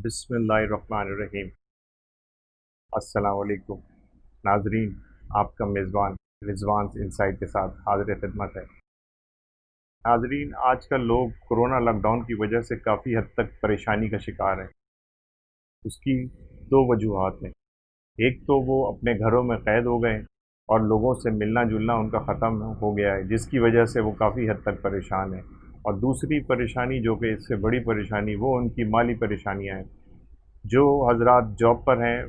बिस्मिल्लाहिर्रहमानिर्रहीम। अस्सलाम वालेकुम नाजरीन, आपका मेज़बान रिजवान इनसाइट के साथ हाजिर खिदमत है। नाजरीन, आजकल लोग कोरोना लॉकडाउन की वजह से काफ़ी हद तक परेशानी का शिकार हैं। उसकी दो वजूहात हैं। एक तो वो अपने घरों में क़ैद हो गए और लोगों से मिलना जुलना उनका ख़त्म हो गया है, जिसकी वजह से वो काफ़ी हद तक परेशान हैं। और दूसरी परेशानी, जो कि इससे बड़ी परेशानी, वो उनकी माली परेशानियाँ हैं। जो हजरात जॉब पर हैं,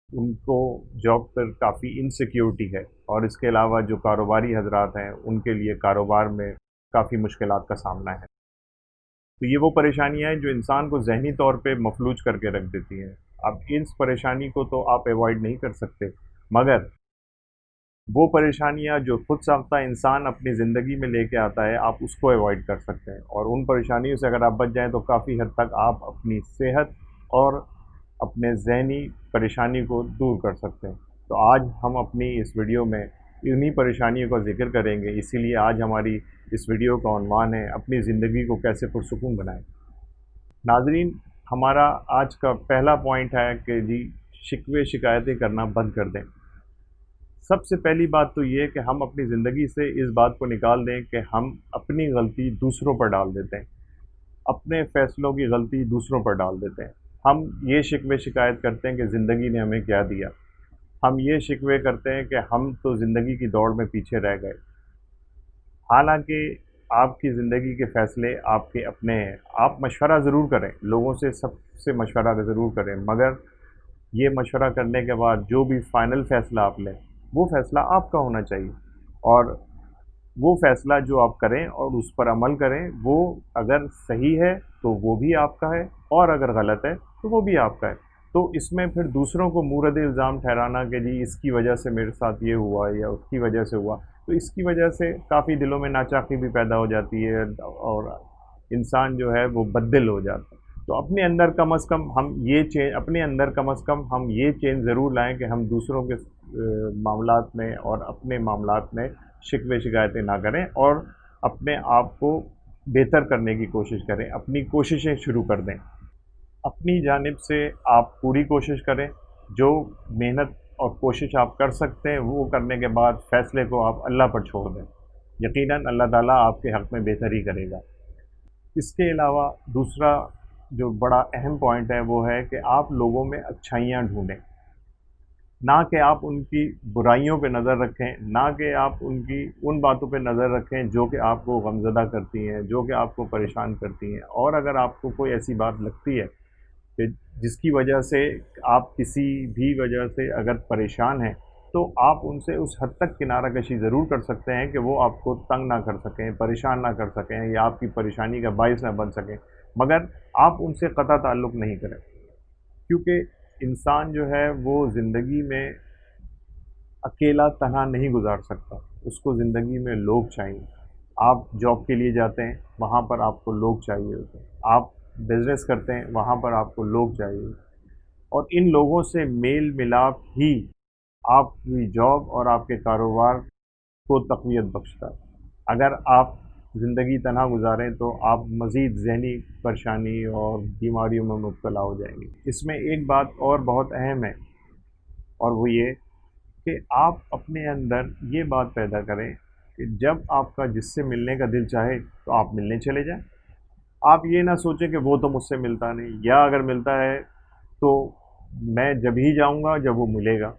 उनको जॉब पर काफ़ी इनसिक्योरिटी है, और इसके अलावा जो कारोबारी हजरात हैं, उनके लिए कारोबार में काफ़ी मुश्किलात का सामना है। तो ये वो परेशानियाँ हैं जो इंसान को ज़हनी तौर पे मफलूज करके रख देती हैं। अब इस परेशानी को तो आप अवॉइड नहीं कर सकते, मगर वो परेशानियाँ जो खुद साख्ता इंसान अपनी ज़िंदगी में लेके आता है, आप उसको अवॉइड कर सकते हैं। और उन परेशानियों से अगर आप बच जाएँ तो काफ़ी हद तक आप अपनी सेहत और अपने ज़हनी परेशानी को दूर कर सकते हैं। तो आज हम अपनी इस वीडियो में इन्हीं परेशानियों का ज़िक्र करेंगे। इसीलिए आज हमारी इस वीडियो का उन्वान है, अपनी ज़िंदगी को कैसे पुरसुकून बनाएँ। नाज़रीन, हमारा आज का पहला पॉइंट है कि जी, शिकवे शिकायतें करना बंद कर दें। सबसे पहली बात तो ये है कि हम अपनी ज़िंदगी से इस बात को निकाल दें कि हम अपनी गलती दूसरों पर डाल देते हैं, अपने फ़ैसलों की गलती दूसरों पर डाल देते हैं। हम ये शिकवे शिकायत करते हैं कि ज़िंदगी ने हमें क्या दिया। हम ये शिकवे करते हैं कि हम तो ज़िंदगी की दौड़ में पीछे रह गए। हालांकि आपकी ज़िंदगी के फ़ैसले आपके अपने हैं। आप मशवरा ज़रूर करें, लोगों से सबसे मशवरा ज़रूर करें, मगर ये मशवरा करने के बाद जो भी फ़ाइनल फ़ैसला आप लें, वो फ़ैसला आपका होना चाहिए। और वो फ़ैसला जो आप करें और उस पर अमल करें, वो अगर सही है तो वो भी आपका है, और अगर गलत है तो वो भी आपका है। तो इसमें फिर दूसरों को मूरद इल्ज़ाम ठहराना कि जी इसकी वजह से मेरे साथ ये हुआ या उसकी वजह से हुआ, तो इसकी वजह से काफ़ी दिलों में नाचाकी भी पैदा हो जाती है, और इंसान जो है वो बददिल हो जाता है। तो अपने अंदर कम अज़ कम हम ये चेंज अपने अंदर कम अज़ कम हम ये चेंज ज़रूर लाएँ कि हम दूसरों के मामलात में और अपने मामलात में शिकवे शिकायतें ना करें, और अपने आप को बेहतर करने की कोशिश करें, अपनी कोशिशें शुरू कर दें। अपनी जानिब से आप पूरी कोशिश करें। जो मेहनत और कोशिश आप कर सकते हैं, वो करने के बाद फ़ैसले को आप अल्लाह पर छोड़ दें। यकीनन अल्लाह ताला आपके हक़ में बेहतर ही करेगा। इसके अलावा दूसरा जो बड़ा अहम पॉइंट है, वो है कि आप लोगों में अच्छाइयाँ ढूँढें, ना कि आप उनकी बुराइयों पे नज़र रखें, ना कि आप उनकी उन बातों पे नज़र रखें जो कि आपको गमज़दा करती हैं, जो कि आपको परेशान करती हैं। और अगर आपको कोई ऐसी बात लगती है कि जिसकी वजह से आप किसी भी वजह से अगर परेशान हैं, तो आप उनसे उस हद तक किनारा कशी ज़रूर कर सकते हैं कि वो आपको तंग ना कर सकें, परेशान ना कर सकें, या आपकी परेशानी का बायस ना बन सकें, मगर आप उनसे क़तई ताल्लुक़ नहीं करें। क्योंकि इंसान जो है वो ज़िंदगी में अकेला तन्हा नहीं गुज़ार सकता, उसको ज़िंदगी में लोग चाहिए। आप जॉब के लिए जाते हैं, वहाँ पर आपको लोग चाहिए होते हैं। आप बिज़नेस करते हैं, वहाँ पर आपको लोग चाहिए होते हैं। और इन लोगों से मेल मिलाप ही आपकी जॉब और आपके कारोबार को तक़वियत बख्शता है। अगर आप ज़िंदगी तन्हा गुज़ारें तो आप मज़ीद ज़हनी परेशानी और बीमारियों में मुब्तला हो जाएंगे। इसमें एक बात और बहुत अहम है, और वो ये कि आप अपने अंदर ये बात पैदा करें कि जब आपका जिससे मिलने का दिल चाहे तो आप मिलने चले जाएं। आप ये ना सोचें कि वो तो मुझसे मिलता नहीं, या अगर मिलता है तो मैं जब ही जाऊंगा जब वो मिलेगा।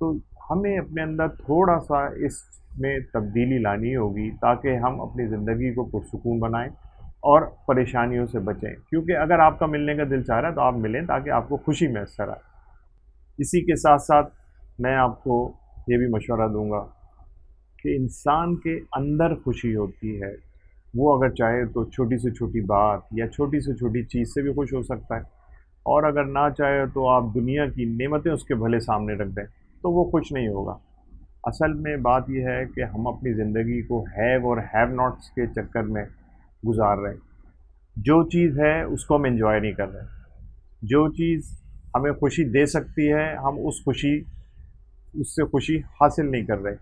तो हमें अपने अंदर थोड़ा-सा इसमें तब्दीली लानी होगी, ताकि हम अपनी ज़िंदगी को पुरसुकून बनाएँ और परेशानियों से बचें। क्योंकि अगर आपका मिलने का दिल चाह रहा है तो आप मिलें, ताकि आपको खुशी मैसर आए। इसी के साथ-साथ मैं आपको ये भी मशवरा दूँगा कि इंसान के अंदर खुशी होती है। वो अगर चाहे तो छोटी से छोटी बात या छोटी से छोटी चीज़ से भी खुश हो सकता है, और अगर ना चाहे तो आप दुनिया की नेमतें उसके भले सामने रख दें, तो वो खुश नहीं होगा। असल में बात ये है कि हम अपनी ज़िंदगी को हैव और हैव नॉट्स के चक्कर में गुज़ार रहे हैं। जो चीज़ है उसको हम एंजॉय नहीं कर रहे। जो चीज़ हमें खुशी दे सकती है, हम उससे खुशी हासिल नहीं कर रहे,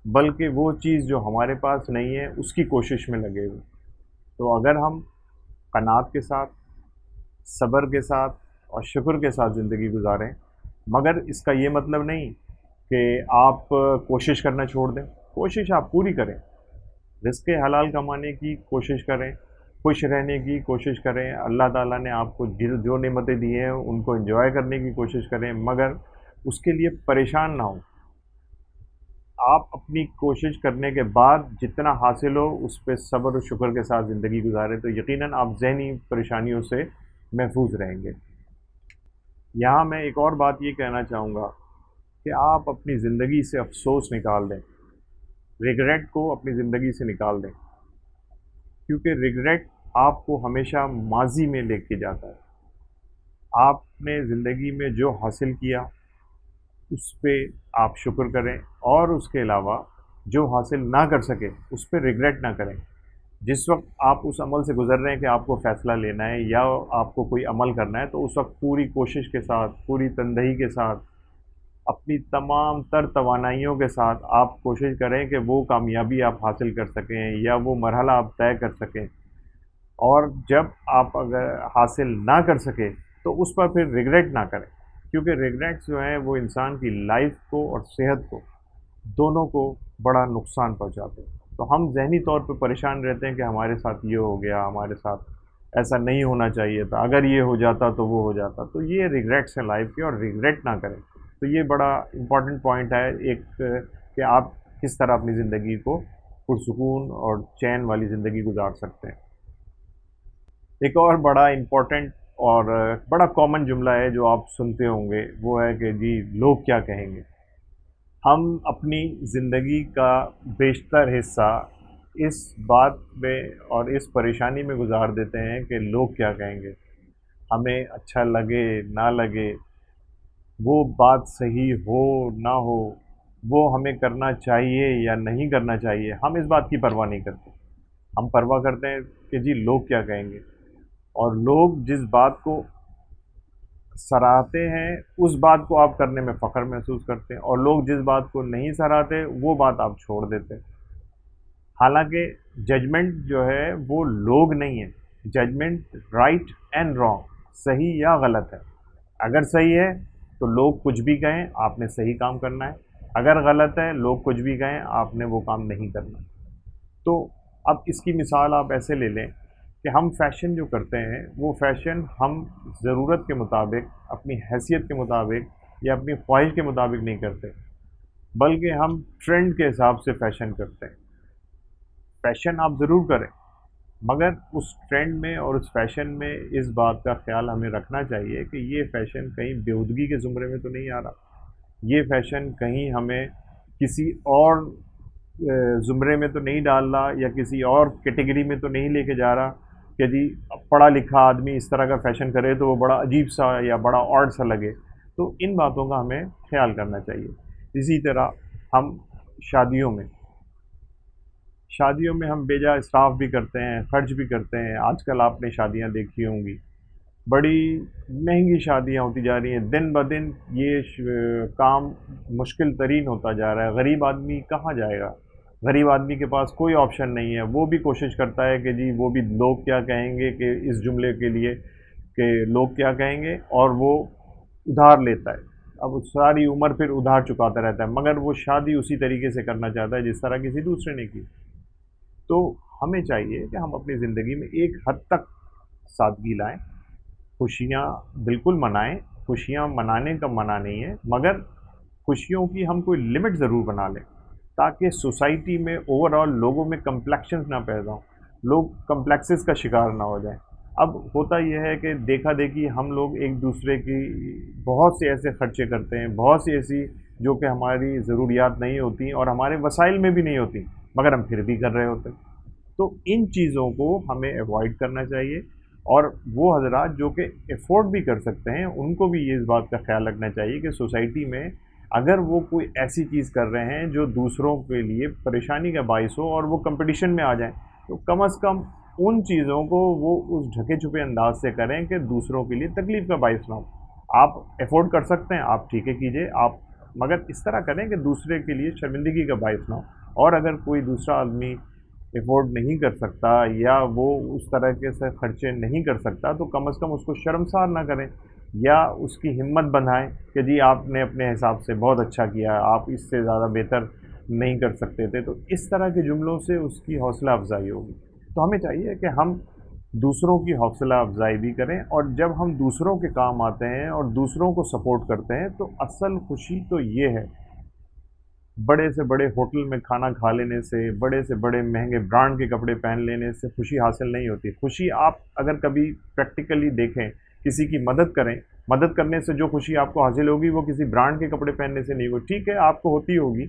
बल्कि वो चीज़ जो हमारे पास नहीं है उसकी कोशिश में लगे हुए। तो अगर हम क़नाअत के साथ, सब्र के साथ और शुक्र के साथ ज़िंदगी गुजारें। मगर इसका ये मतलब नहीं कि आप कोशिश करना छोड़ दें। कोशिश आप पूरी करें, रिज़्क़ हलाल कमाने की कोशिश करें, खुश रहने की कोशिश करें, अल्लाह ताला ने आपको जो नेमतें दी हैं उनको एंजॉय करने की कोशिश करें, मगर उसके लिए परेशान ना हों। आप अपनी कोशिश करने के बाद जितना हासिल हो उस पे सब्र और शुक्र के साथ ज़िंदगी गुजारें तो यकीनन आप ज़हनी परेशानियों से महफूज रहेंगे। यहाँ मैं एक और बात ये कहना चाहूँगा कि आप अपनी ज़िंदगी से अफ़सोस निकाल दें, रिग्रेट को अपनी ज़िंदगी से निकाल दें, क्योंकि रिग्रेट आपको हमेशा माज़ी में लेके जाता है। आपने ज़िंदगी में जो हासिल किया उस पे आप शुक्र करें, और उसके अलावा जो हासिल ना कर सके उस पे रिग्रेट ना करें। जिस वक्त आप उस अमल से गुज़र रहे हैं कि आपको फ़ैसला लेना है या आपको कोई अमल करना है, तो उस वक्त पूरी कोशिश के साथ, पूरी तनदही के साथ, अपनी तमाम तर तवानाइयों के साथ आप कोशिश करें कि वो कामयाबी आप हासिल कर सकें या वो मरहला आप तय कर सकें। और जब आप अगर हासिल ना कर सके तो उस पर फिर रिग्रेट ना करें, क्योंकि रिग्रेट्स जो हैं वो इंसान की लाइफ को और सेहत को, दोनों को बड़ा नुकसान पहुंचाते हैं। तो हम ज़हनी तौर पे परेशान रहते हैं कि हमारे साथ ये हो गया, हमारे साथ ऐसा नहीं होना चाहिए था, अगर ये हो जाता तो वो हो जाता। तो ये रिग्रेट्स हैं लाइफ के, और रिग्रेट ना करें। तो ये बड़ा इम्पॉर्टेंट पॉइंट है एक, कि आप किस तरह अपनी ज़िंदगी को पुरसुकून और चैन वाली ज़िंदगी गुजार सकते हैं। एक और बड़ा इम्पोर्टेंट और बड़ा कॉमन जुमला है जो आप सुनते होंगे, वो है कि जी लोग क्या कहेंगे। हम अपनी ज़िंदगी का बेशतर हिस्सा इस बात में और इस परेशानी में गुजार देते हैं कि लोग क्या कहेंगे, हमें अच्छा लगे ना लगे, वो बात सही हो ना हो, वो हमें करना चाहिए या नहीं करना चाहिए, हम इस बात की परवाह नहीं करते। हम परवाह करते हैं कि जी लोग क्या कहेंगे। और लोग जिस बात को सराहते हैं उस बात को आप करने में फ़ख्र महसूस करते हैं, और लोग जिस बात को नहीं सराहते वो बात आप छोड़ देते हैं। हालांकि जजमेंट जो है वो लोग नहीं है, जजमेंट राइट एंड रॉन्ग, सही या गलत है। अगर सही है तो लोग कुछ भी कहें, आपने सही काम करना है। अगर गलत है, लोग कुछ भी कहें, आपने वो काम नहीं करना। तो अब इसकी मिसाल आप ऐसे ले लें कि हम फ़ैशन जो करते हैं वो फ़ैशन हम ज़रूरत के मुताबिक, अपनी हैसियत के मुताबिक या अपनी ख्वाहिश के मुताबिक नहीं करते, बल्कि हम ट्रेंड के हिसाब से फ़ैशन करते हैं। फ़ैशन आप ज़रूर करें, मगर उस ट्रेंड में और उस फ़ैशन में इस बात का ख़्याल हमें रखना चाहिए कि ये फ़ैशन कहीं बेहूदगी के ज़ुमरे में तो नहीं आ रहा, ये फ़ैशन कहीं हमें किसी और ज़ुमरे में तो नहीं डाल रहा, या किसी और कैटेगरी में तो नहीं लेके जा रहा कि जी पढ़ा लिखा आदमी इस तरह का फ़ैशन करे तो वो बड़ा अजीब सा या बड़ा ऑड सा लगे। तो इन बातों का हमें ख्याल करना चाहिए। इसी तरह हम शादियों में शादियों में हम बेजा इसराफ़ भी करते हैं, ख़र्च भी करते हैं। आजकल आपने शादियां देखी होंगी, बड़ी महंगी शादियां होती जा रही हैं। दिन ब दिन ये काम मुश्किल तरीन होता जा रहा है। गरीब आदमी कहाँ जाएगा? गरीब आदमी के पास कोई ऑप्शन नहीं है। वो भी कोशिश करता है कि जी वो भी लोग क्या कहेंगे, कि इस जुमले के लिए कि लोग क्या कहेंगे, और वो उधार लेता है। अब वो सारी उम्र फिर उधार चुकाता रहता है, मगर वो शादी उसी तरीके से करना चाहता है जिस तरह किसी दूसरे ने की। तो हमें चाहिए कि हम अपनी ज़िंदगी में एक हद तक सादगी लाएं, खुशियाँ बिल्कुल मनाएं। खुशियाँ मनाने का मना नहीं है, मगर खुशियों की हम कोई लिमिट ज़रूर बना लें, ताकि सोसाइटी में ओवरऑल लोगों में कम्प्लेक्शंस ना पैदा हों, लोग कम्प्लेक्सेस का शिकार ना हो जाएं। अब होता यह है कि देखा देखी हम लोग एक दूसरे की बहुत से ऐसे खर्चे करते हैं, बहुत सी ऐसी जो कि हमारी ज़रूरियात नहीं होती और हमारे वसाइल में भी नहीं होती, मगर हम फिर भी कर रहे होते हैं। तो इन चीज़ों को हमें अवॉइड करना चाहिए, और वो हज़रात जो कि अफोर्ड भी कर सकते हैं उनको भी ये इस बात का ख्याल रखना चाहिए कि सोसाइटी में अगर वो कोई ऐसी चीज़ कर रहे हैं जो दूसरों के लिए परेशानी का बायस हो और वो कंपटीशन में आ जाएं, तो कम से कम उन चीज़ों को वो उस ढके छुपे अंदाज से करें कि दूसरों के लिए तकलीफ़ का बायस ना हो। आप अफोर्ड कर सकते हैं, आप ठीक है कीजिए, आप मगर इस तरह करें कि दूसरे के लिए शर्मिंदगी का बायस ना हो। और अगर कोई दूसरा आदमी अफोर्ड नहीं कर सकता या वो उस तरह के से खर्चे नहीं कर सकता, तो कम से कम उसको शर्मसार ना करें। یا اس کی ہمت بندھائیں کہ جی آپ نے اپنے حساب سے بہت اچھا کیا، آپ اس سے زیادہ بہتر نہیں کر سکتے تھے، تو اس طرح کے جملوں سے اس کی حوصلہ افزائی ہوگی۔ تو ہمیں چاہیے کہ ہم دوسروں کی حوصلہ افزائی بھی کریں، اور جب ہم دوسروں کے کام آتے ہیں اور دوسروں کو سپورٹ کرتے ہیں تو اصل خوشی تو یہ ہے، بڑے سے بڑے ہوٹل میں کھانا کھا لینے سے، بڑے سے بڑے مہنگے برانڈ کے کپڑے پہن لینے سے خوشی حاصل نہیں ہوتی۔ خوشی آپ اگر کبھی پریکٹیکلی دیکھیں، کسی کی مدد کریں، مدد کرنے سے جو خوشی آپ کو حاصل ہوگی وہ کسی برانڈ کے کپڑے پہننے سے نہیں ہوگی۔ ٹھیک ہے آپ کو ہوتی ہوگی،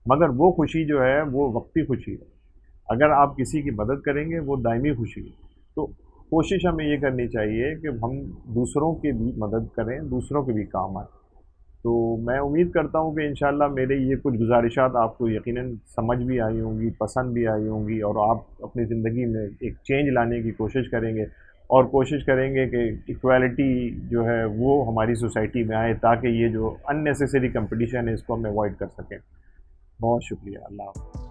مگر وہ خوشی جو ہے وہ وقتی خوشی ہے۔ اگر آپ کسی کی مدد کریں گے وہ دائمی خوشی ہے۔ تو کوشش ہمیں یہ کرنی چاہیے کہ ہم دوسروں کی بھی مدد کریں، دوسروں کے بھی کام آئیں۔ تو میں امید کرتا ہوں کہ انشاءاللہ میرے یہ کچھ گزارشات آپ کو یقیناً سمجھ بھی آئی ہوں گی، پسند بھی آئی ہوں گی، اور آپ اپنی زندگی میں ایک چینج لانے کی کوشش کریں گے، اور کوشش کریں گے کہ ایکویلٹی جو ہے وہ ہماری سوسائٹی میں آئے، تاکہ یہ جو ان نیسیسری کمپٹیشن ہے اس کو ہم ایوائڈ کر سکیں۔ بہت شکریہ، اللہ حافظ۔